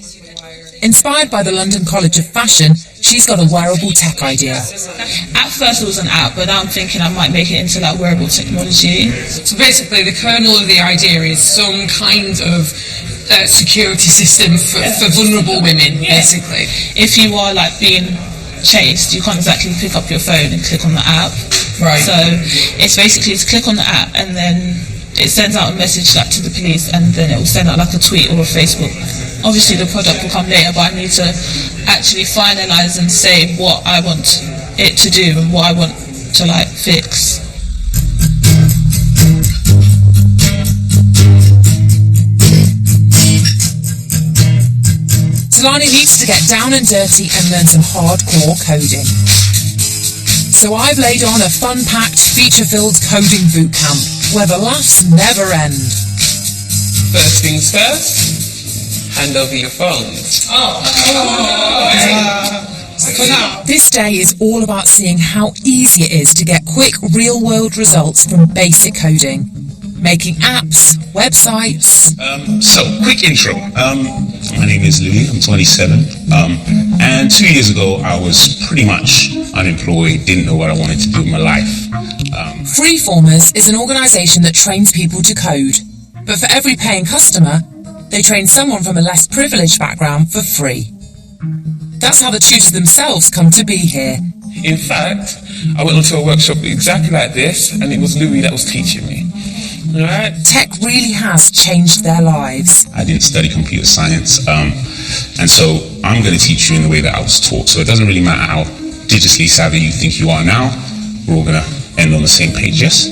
Inspired by the London College of Fashion, she's got a wearable tech idea. At first it was an app, but now I'm thinking I might make it into like wearable technology. So basically the kernel of the idea is some kind of security system for vulnerable women, basically. If you are like being chased, you can't exactly pick up your phone and click on the app. Right. So it's basically to click on the app and then it sends out a message like to the police, and then it will send out like a tweet or a Facebook. Obviously the product will come later, but I need to actually finalise and say what I want it to do and what I want to like fix. Talani needs to get down and dirty and learn some hardcore coding. So I've laid on a fun-packed, feature-filled coding bootcamp where the laughs never end. First things first, hand over your phones. This day is all about seeing how easy it is to get quick, real-world results from basic coding. Making apps, websites. So, quick intro. My name is Louis, I'm 27. And 2 years ago, I was pretty much unemployed, didn't know what I wanted to do with my life. Freeformers is an organisation that trains people to code. But for every paying customer, they train someone from a less privileged background for free. That's how the tutors themselves come to be here. In fact, I went onto a workshop exactly like this, and it was Louis that was teaching me. Right. Tech really has changed their lives. I didn't study computer science, and so I'm going to teach you in the way that I was taught. So it doesn't really matter how digitally savvy you think you are now, we're all going to end on the same page, yes?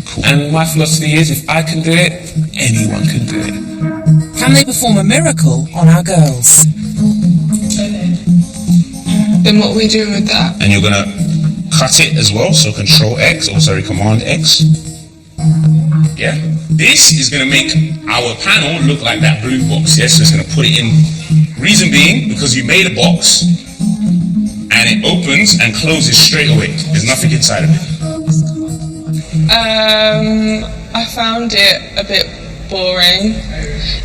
Cool. And my philosophy is, if I can do it, anyone can do it. Can they perform a miracle on our girls? Then what are we doing with that? And you're going to cut it as well, so Control X, or sorry, Command X. Yeah, this is going to make our panel look like that blue box. Yes, so it's going to put it in. Reason being, because you made a box and it opens and closes straight away. There's nothing inside of it. I found it a bit boring.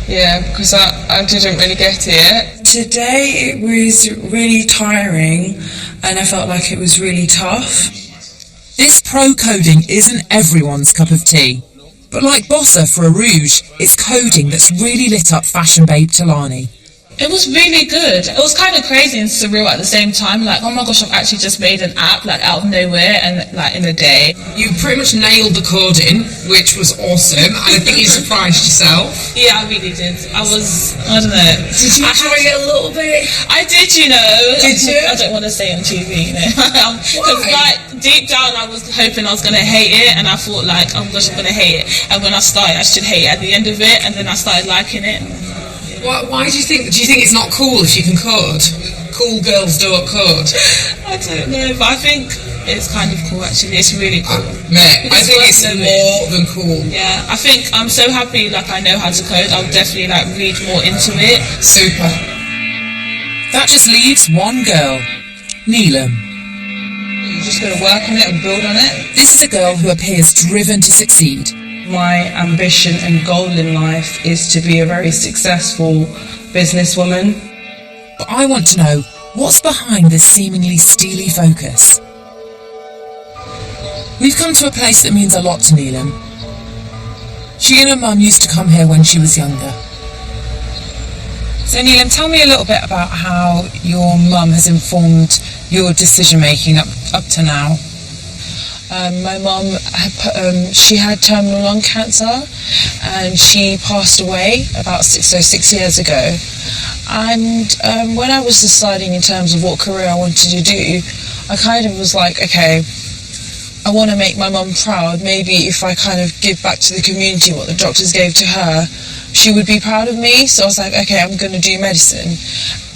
Yeah, because I didn't really get it. Today it was really tiring and I felt like it was really tough. This pro coding isn't everyone's cup of tea. But like Bossa for a Rouge, it's coding that's really lit up fashion babe Talani. It was really good. It was kind of crazy and surreal at the same time. Like, oh my gosh, I've actually just made an app like out of nowhere and like in a day. You pretty much nailed the coding, which was awesome. I think you surprised yourself. Yeah, I really did. I don't know. Did you enjoy it a little bit? I did, you know. Did you? I don't want to say on TV, you know. Because like deep down I was hoping I was going to hate it, and I thought like, oh gosh, I'm going to hate it. And when I started, I should hate it at the end of it, and then I started liking it. Why do you think it's not cool if you can code? Cool girls don't code. I don't know, but I think it's kind of cool actually. It's really cool. Mate, I think it's more than cool. Yeah, I think I'm so happy like I know how to code. I'll definitely like read more into it. Super. That just leaves one girl, Neelam. You're just going to work on it and build on it? This is a girl who appears driven to succeed. My ambition and goal in life is to be a very successful businesswoman. But I want to know, what's behind this seemingly steely focus? We've come to a place that means a lot to Neelam. She and her mum used to come here when she was younger. So Neelam, tell me a little bit about how your mum has informed your decision making up to now. My mum, she had terminal lung cancer and she passed away about 6 years ago. And when I was deciding in terms of what career I wanted to do, I kind of was like, okay, I want to make my mum proud. Maybe if I kind of give back to the community what the doctors gave to her, she would be proud of me. So I was like, okay, I'm going to do medicine.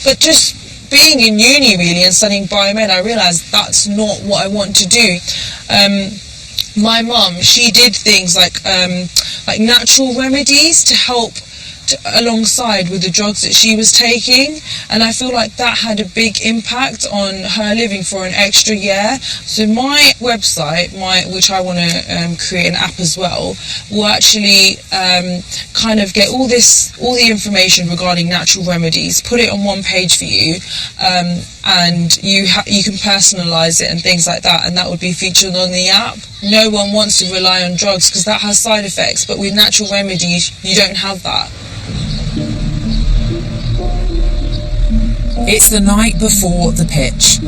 But just being in uni really and studying biomed, I realised that's not what I want to do. My mum, she did things like natural remedies to help worked alongside with the drugs that she was taking, and I feel like that had a big impact on her living for an extra year. So my website, which I want to create an app as well, will actually kind of get all the information regarding natural remedies, put it on one page for you, and you can personalise it and things like that, and that would be featured on the app. No one wants to rely on drugs because that has side effects, but with natural remedies you don't have that. It's the night before the pitch.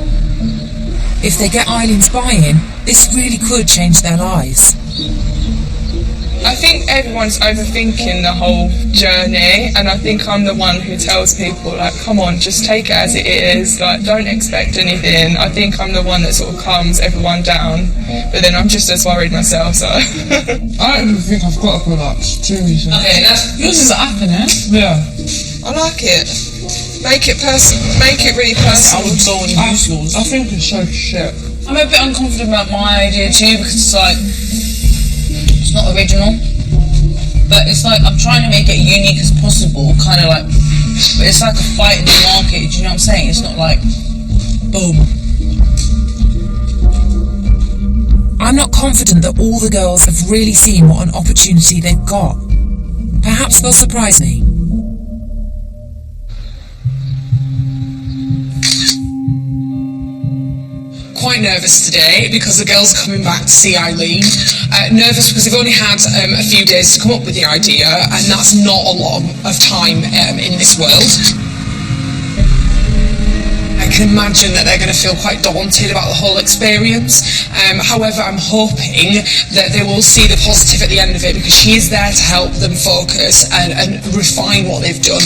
If they get Eileen's buy-in, this really could change their lives. I think everyone's overthinking the whole journey, and I think I'm the one who tells people, like, come on, just take it as it is, like, don't expect anything. I think I'm the one that sort of calms everyone down, but then I'm just as worried myself, so. I don't even think I've got a product, too recent. Okay, yours is an app, innit? Yeah. I like it. Make it really personal. I would go and use yours. I think it's so shit. I'm a bit unconfident about my idea too, because it's like, it's not original, but it's like I'm trying to make it unique as possible, kind of like, but it's like a fight in the market, do you know what I'm saying? It's not like, boom. I'm not confident that all the girls have really seen what an opportunity they've got. Perhaps they'll surprise me. Quite nervous today because the girls are coming back to see Eileen. Nervous because they've only had a few days to come up with the idea, and that's not a lot of time in this world. I can imagine that they're going to feel quite daunted about the whole experience. However, I'm hoping that they will see the positive at the end of it, because she is there to help them focus and refine what they've done.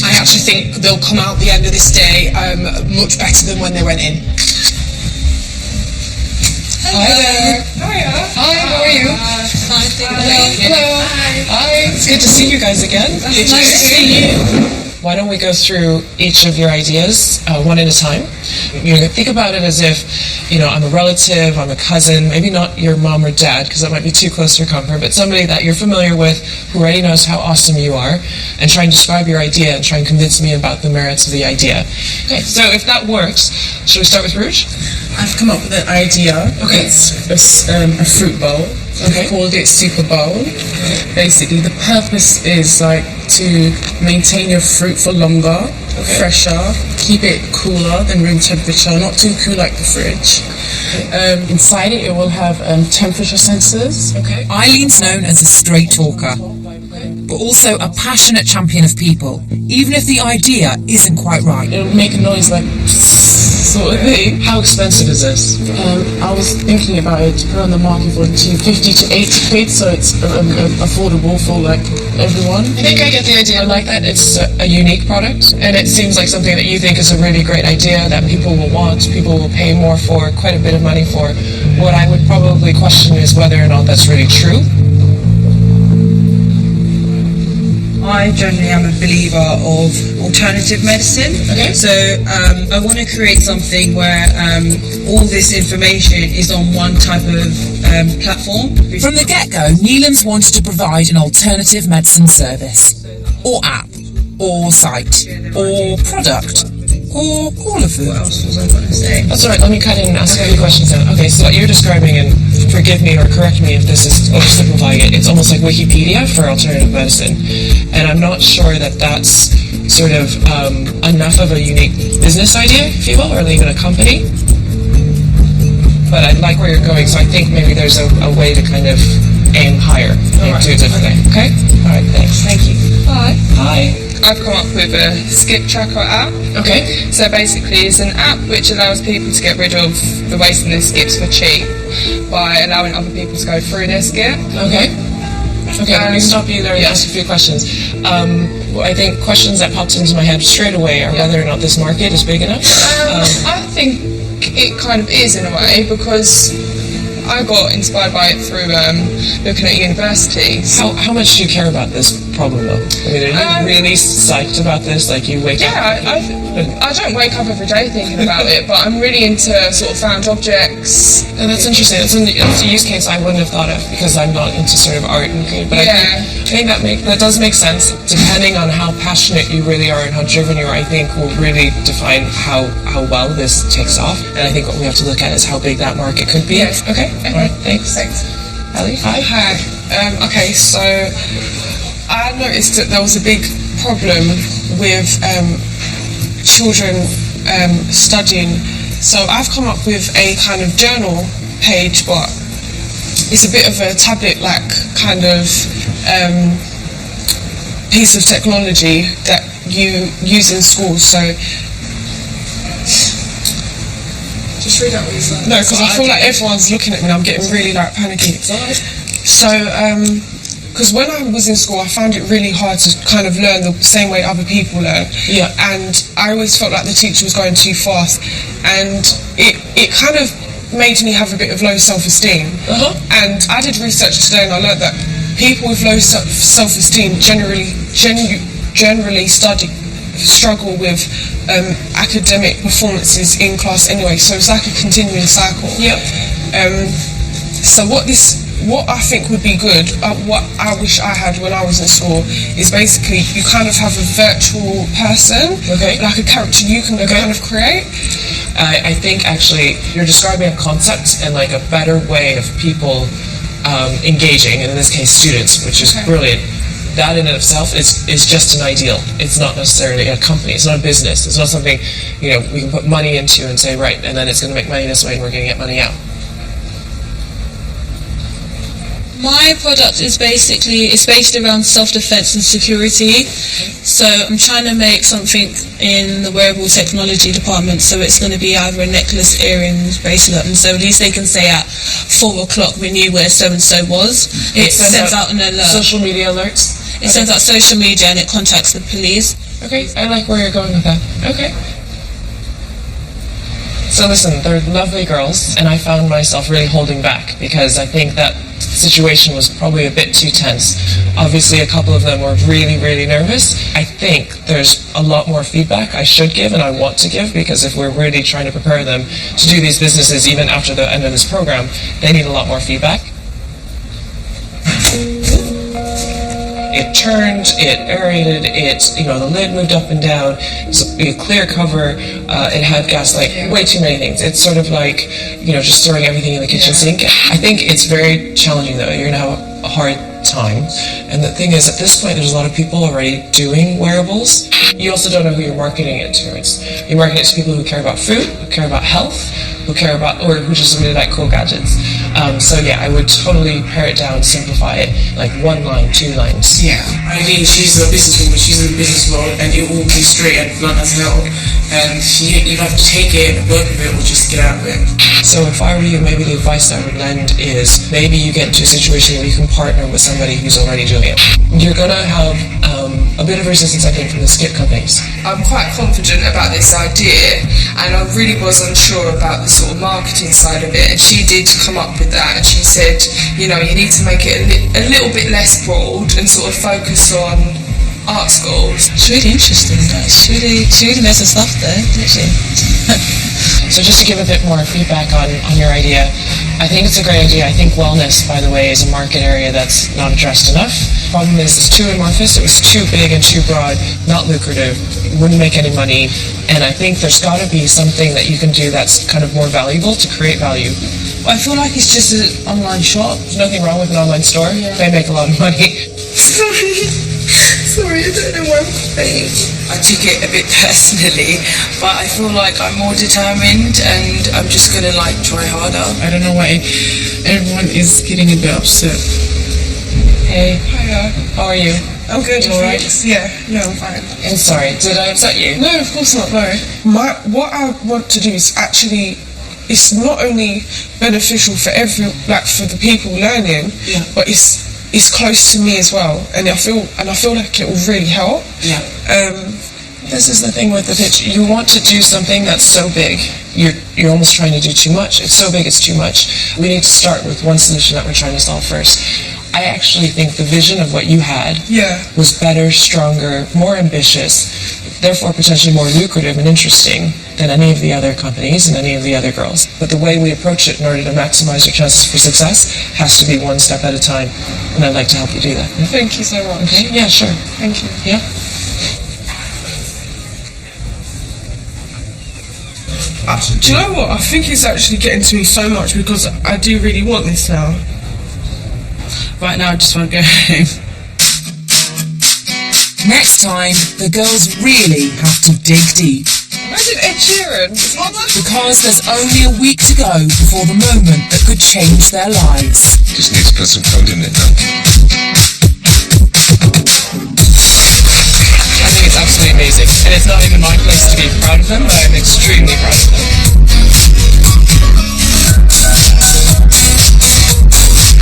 I actually think they'll come out at the end of this day much better than when they went in. Hi there. Hiya. Hi, how are you? Hello. Hi. It's good to see you guys again. It's nice to see you. Why don't we go through each of your ideas one at a time? You know, think about it as if, you know, I'm a relative, I'm a cousin, maybe not your mom or dad, because that might be too close for comfort, but somebody that you're familiar with who already knows how awesome you are, and try and describe your idea and try and convince me about the merits of the idea. Okay, so if that works, should we start with Rouge? I've come up with an idea. Okay. It's a fruit bowl. Okay. I've called it Super Bowl. Basically, the purpose is like to maintain your fruit for longer, fresher, keep it cooler than room temperature, not too cool like the fridge. Inside it will have temperature sensors. Okay. Eileen's known as a straight talker, but also a passionate champion of people, even if the idea isn't quite right. It'll make a noise like sort of thing. How expensive is this? I was thinking about it to put on the market for 50 to 80 quid, so it's affordable for like everyone. I think I get the idea. I like that. It's a unique product, and it seems like something that you think is a really great idea that people will want, people will pay more for, quite a bit of money for. What I would probably question is whether or not that's really true. I generally am a believer of alternative medicine. Okay. So I want to create something where all this information is on one type of platform. From the get-go, Neelam's wanted to provide an alternative medicine service, or app, or site, or product, or all of them. What else was I going to say? That's all right. Let me cut in and ask a few questions now. Okay, so what you're describing, and forgive me or correct me if this is oversimplifying it, it's almost like Wikipedia for alternative medicine. And I'm not sure that that's sort of enough of a unique business idea, if you will, or even a company. But I like where you're going, so I think maybe there's a way to kind of aim higher and do it differently. Okay? All right, thanks. Thank you. Hi. Hi. I've come up with a skip tracker app. Okay. So basically it's an app which allows people to get rid of the waste in their skips for cheap by allowing other people to go through their skip. Okay. Okay, let me stop you there and ask a few questions. I think questions that popped into my head straight away are whether or not this market is big enough. I think it kind of is in a way, because I got inspired by it through looking at universities. How much do you care about this problem though? I mean, are you really psyched about this? Like you wake up? I don't wake up every day thinking about it, but I'm really into sort of found objects. And that's interesting. It's a use case I wouldn't have thought of because I'm not into sort of art and creative. But I think that does make sense. Depending on how passionate you really are and how driven you are, I think will really define how well this takes off. And I think what we have to look at is how big that market could be. Yes. Okay. All right. Thanks. Ali, hi. Hi. Okay, so I noticed that there was a big problem with children studying. So I've come up with a kind of journal page, but it's a bit of a tablet-like kind of piece of technology that you use in school. So just read out what you said. No, because I feel like everyone's looking at me and I'm getting really like panicky. So because when I was in school, I found it really hard to kind of learn the same way other people learn. Yeah. And I always felt like the teacher was going too fast, and it kind of made me have a bit of low self-esteem. And I did research today, and I learned that people with low self-esteem generally struggle with academic performances in class anyway. So it's like a continuing cycle. Yep. So what I think would be good, what I wish I had when I was in school, is basically you kind of have a virtual person, like a character you can kind of create. I think actually you're describing a concept and like a better way of people engaging, and in this case students, which is brilliant. That in itself is just an ideal. It's not necessarily a company. It's not a business. It's not something we can put money into and say right, and then it's going to make money this way, and we're going to get money out. My product is based around self-defense and security. So I'm trying to make something in the wearable technology department. So it's going to be either a necklace, earrings, bracelet, and so at least they can say at 4 o'clock we knew where so-and-so was. It sends out an alert. Social media alerts? It sends out social media and it contacts the police. Okay, I like where you're going with that. Okay. So listen, they're lovely girls, and I found myself really holding back because I think that situation was probably a bit too tense. Obviously, a couple of them were really, really nervous. I think there's a lot more feedback I should give and I want to give, because if we're really trying to prepare them to do these businesses even after the end of this program, they need a lot more feedback. It turned, it aerated, the lid moved up and down, it's a clear cover, it had gas light, way too many things. It's sort of like, just throwing everything in the kitchen sink. I think it's very challenging though, you're going to have a hard time. And the thing is, at this point, there's a lot of people already doing wearables. You also don't know who you're marketing it to. You're marketing it to people who care about food, who care about health, who care about, or who just really like cool gadgets. So yeah, I would totally pare it down, simplify it, like 1 line, 2 lines. Yeah, I mean, she's a businesswoman, she's in the business world, and it will be straight and blunt as hell. And you have to take it, work with it, or just get out of it. So if I were you, maybe the advice I would lend is maybe you get into a situation where you can partner with somebody who's already doing it. You're going to have a bit of resistance, I think, from the skip companies. I'm quite confident about this idea, and I really was unsure about the sort of marketing side of it, and she did come up with that, and she said, you need to make it a little bit less broad and sort of focus on art schools. It's really interesting. She really knows her stuff there, doesn't she? So just to give a bit more feedback on your idea, I think it's a great idea. I think wellness, by the way, is a market area that's not addressed enough. Problem is, it's too amorphous, it was too big and too broad, not lucrative, wouldn't make any money, and I think there's got to be something that you can do that's kind of more valuable to create value. I feel like it's just an online shop. There's nothing wrong with an online store. Yeah. They make a lot of money. Sorry, I don't know why I'm crying. I took it a bit personally, but I feel like I'm more determined and I'm just gonna try harder. I don't know why everyone is getting a bit upset. Hey. Hiya. How are you? I'm good. You alright? Yeah, I'm fine. I'm sorry, did I upset you? No, of course not, no. What I want to do is actually, it's not only beneficial for for the people learning, but it's close to me as well, and I feel like it will really help. Yeah. this is the thing with the pitch. You want to do something that's so big. You're almost trying to do too much. It's so big, it's too much. We need to start with one solution that we're trying to solve first. I actually think the vision of what you had was better, stronger, more ambitious, therefore potentially more lucrative and interesting than any of the other companies and any of the other girls. But the way we approach it in order to maximize your chances for success has to be one step at a time. And I'd like to help you do that. Thank you so much. Okay? Yeah, sure. Thank you. Yeah? Do you know what? I think it's actually getting to me so much because I do really want this now. Right now, I just want to go home. Next time, the girls really have to dig deep. Imagine Ed Sheeran. Because there's only a week to go before the moment that could change their lives. Just need to put some code in it now. I think it's absolutely amazing. And it's not even my place to be proud of them, but I'm extremely proud of them.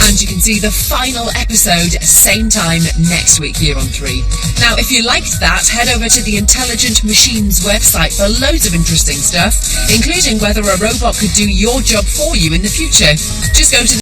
And you can see the final episode same time next week here on 3. Now, if you liked that, head over to the Intelligent Machines website for loads of interesting stuff, including whether a robot could do your job for you in the future. Just go to